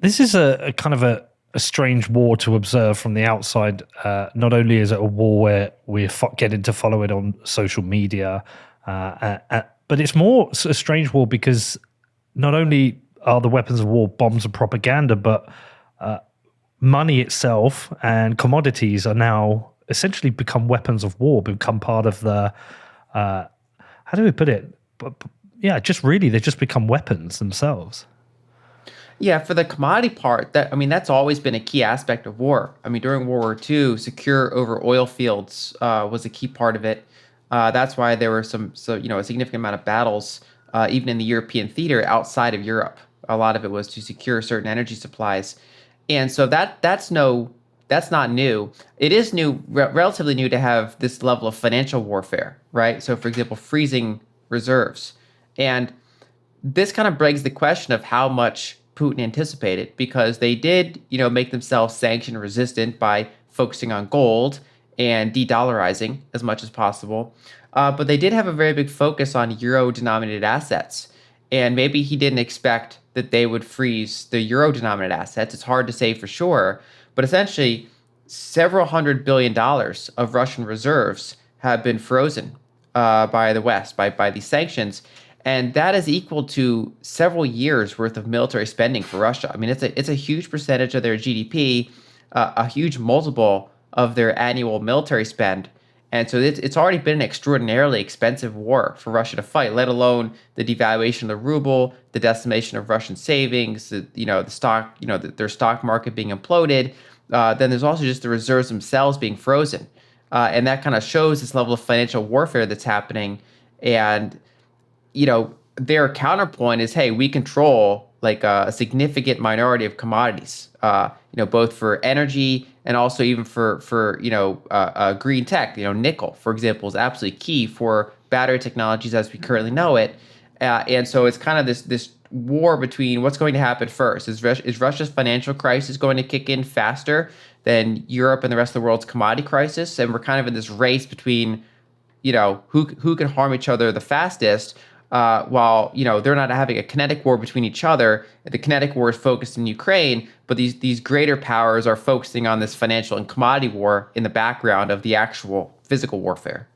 This is a kind of a strange war to observe from the outside. Not only is it a war where we're getting to follow it on social media, but it's more a strange war because not only are the weapons of war bombs and propaganda, but money itself and commodities are now essentially become weapons of war, become part of the, how do we put it? Yeah, just really, they just become weapons themselves. Yeah, for the commodity part, that's always been a key aspect of war. I mean, during World War II, secure over oil fields was a key part of it. That's why there were a significant amount of battles, even in the European theater outside of Europe. A lot of it was to secure certain energy supplies, and so that's not new. It is new, relatively new, to have this level of financial warfare, right? So, for example, freezing reserves, and this kind of begs the question of how much Putin anticipated, because they did, make themselves sanction resistant by focusing on gold and de-dollarizing as much as possible. But they did have a very big focus on euro-denominated assets. And maybe he didn't expect that they would freeze the euro-denominated assets. It's hard to say for sure. But essentially, several $100 billion of Russian reserves have been frozen by the West, by these sanctions. And that is equal to several years worth of military spending for Russia. I mean, it's a huge percentage of their GDP, a huge multiple of their annual military spend. And so it's already been an extraordinarily expensive war for Russia to fight, let alone the devaluation of the ruble, the decimation of Russian savings, the stock, their stock market being imploded. Then there's also just the reserves themselves being frozen. And that kind of shows this level of financial warfare that's happening. And their counterpoint is, hey, we control like a significant minority of commodities, both for energy and also even for green tech. Nickel, for example, is absolutely key for battery technologies as we currently know it. And so it's kind of this war between what's going to happen first. Is Russia's financial crisis going to kick in faster than Europe and the rest of the world's commodity crisis? And we're kind of in this race between, who can harm each other the fastest, while they're not having a kinetic war between each other. The kinetic war is focused in Ukraine, but these greater powers are focusing on this financial and commodity war in the background of the actual physical warfare.